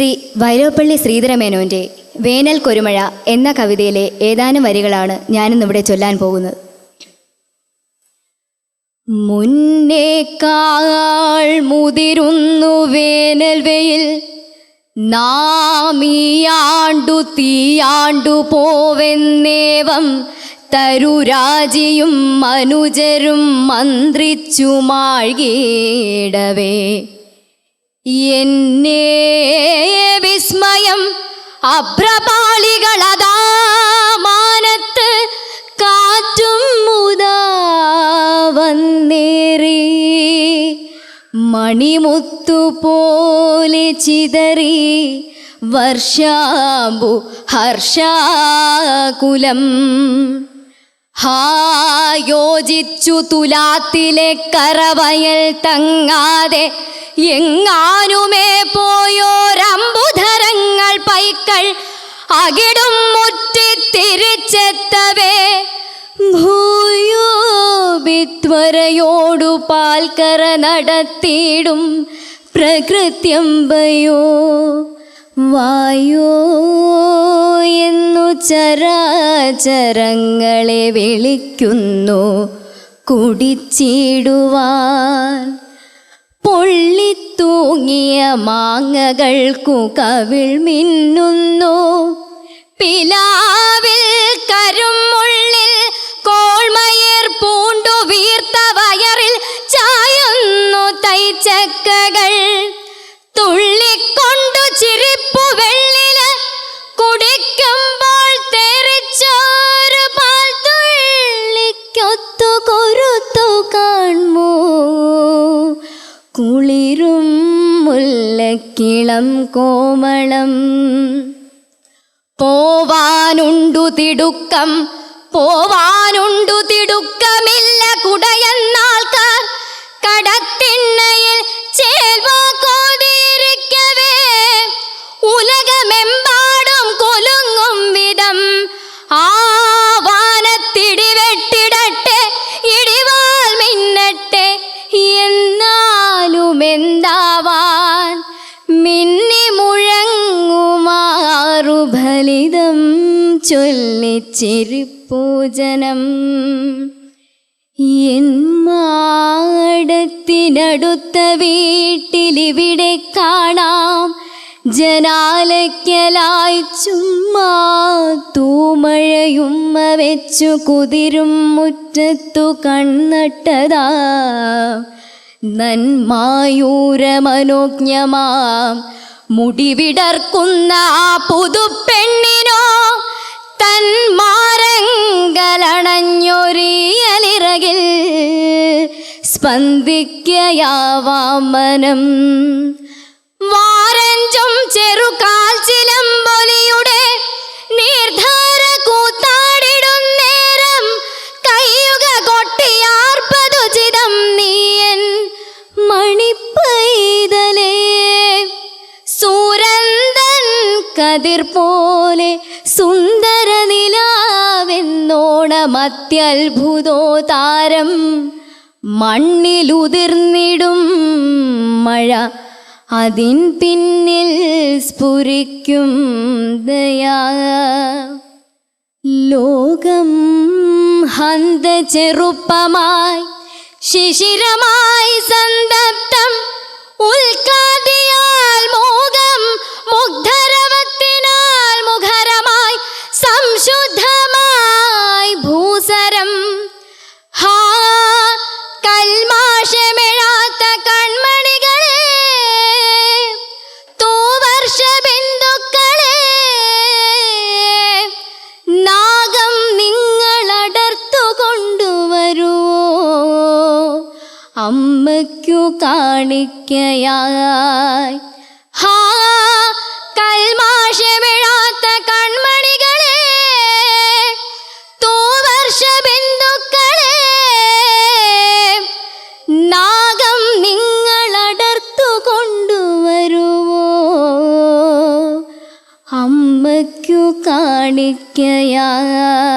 ശ്രീ വൈലോപ്പള്ളി ശ്രീധരമേനോൻ്റെ വേനൽ കൊരുമഴ എന്ന കവിതയിലെ ഏതാനും വരികളാണ് ഞാനിന്നിവിടെ ചൊല്ലാൻ പോകുന്നത്. മുന്നേക്കാൾ മുതിരുന്നു വേനൽ വെയിൽ, നാമിയാണ്ടു തീയാണ്ടു പോവെന്നേവം തരുരാജിയും മനുജരും മന്ത്രിച്ചു മാഴ്കിടവേ. എന്നെ വിസ്മയം അഭ്രപാളികളതാ മാനത്ത് കാറ്റും മുതാ വന്നേറി, മണിമുത്തു പോലെ ചിതറി വർഷാമ്പു ഹർഷാകുലം. യോജിച്ചു തുലാത്തിലെ കറവയൽ തങ്ങാതെ എങ്ങാനുമേ പോയോരമ്പുധരങ്ങൾ പൈക്കൾ അകിടും മുറ്റി തിരിച്ചെത്തവേ. ഭൂയോ വിത്വരയോടു പാൽക്കറ നടത്തിയിടും പ്രകൃത്യമ്പയോ വായോ എന്നു ചരാചരങ്ങളെ വിളിക്കുന്നു കുടിച്ചിടുവാൻ. പൊള്ളിത്തൂങ്ങിയ മാങ്ങകൾക്കു കവിൾ മിന്നുന്നു, പിലാവിൽ കരുമുള്ളിൽ കോൾമയർ പൂണ്ടു വീർത്ത വയറിൽ ചായുന്നു തൈച്ചക്കകൾ. തുള്ളിക്കൊണ്ടു ചിരിപ്പു വെള്ളില് കുടിക്കുമ്പോൾ തെറിച്ചോരു പാൽ തുള്ളിക്കൊത്തു കൊരുത്തു കാൺമോ. കുളിരും മുല്ലക്കിളം കോമളം. പോവാനുണ്ടു തിടുക്കം പോവാനുണ്ടു തിടുക്കമില്ല കുടയെന്നാൾക്കാർ കടത്തിണ്ണയിൽ ചേൽവാക്കോതിരിക്കവേ. ഉലകമെമ്പാടും കൊലുങ്ങും വിധം ആ വാനത്തിടിവെട്ടിടട്ടെ, ഇടിവാൽ മിന്നട്ടെ, എന്നാലുമെന്താവാൻ മിന്നി മുഴങ്ങുമാറുഫലിതം ചൊല്ലിച്ചിരിപ്പൂജനം. എൻ മാടത്തിനടുത്ത വീട്ടിലിവിടെ കാണാം ജനാലയ്ക്കലായി ചുമ്മാ തൂമഴയുമ്മ വെച്ചു കുതിരും മുറ്റത്തു കണ്ണട്ടതാ. നന്മായൂരമനോജ്ഞമാം മുടിവിടർക്കുന്ന ആ പുതുപ്പെണ്ണിനോ തന്മാരങ്കലണഞ്ഞൊരിയലിറകിൽ സ്പന്ദിക്കയാവാം മനം. വാരഞ്ചും ചെറുകാൽ ചിലമ്പൊലിയുടെ നീർധാര കൂത്താടിടുന്നേരം കയ്യുക കൊട്ടിയാർപ്പതുചിതം നീയൻ മണിപ്പൈതലേ. സൂരന്തൻ കതിർ പോലെ സുന്ദര നിലാവെന്നോണമത്യത്ഭുതോ താരം. മണ്ണിലുതിർന്നിടും മഴ അതിൻ പിന്നിൽ സ്ഫുരിക്കും ദയാ. ലോകം ഹന്ത ചെറുപ്പമായി ശിശിരമായി സന്തപ്തം, ഉൽക്കാതിയാൽ മോകം മുഗ്ധരവത്തിനാൽ മുഖരമായി സംശുദ്ധമായി ഭൂസരം. കൽമാഷമിഴാത്ത കൺമണികളെ, തൂവർഷ ബിന്ദുക്കളെ, നാഗം നിങ്ങളടർത്തു കൊണ്ടുവരുവോ അമ്മയ്ക്കു കാണിക്കയായി. കൽമാഷമിഴാത്ത കൺമണികളെ, തൂവർഷ ബിന്ദുക്കളെ, നാഗം നിങ്ങളടർത്തു കൊണ്ടുവരുവോ അമ്മയ്ക്കു കാണിക്കയായി.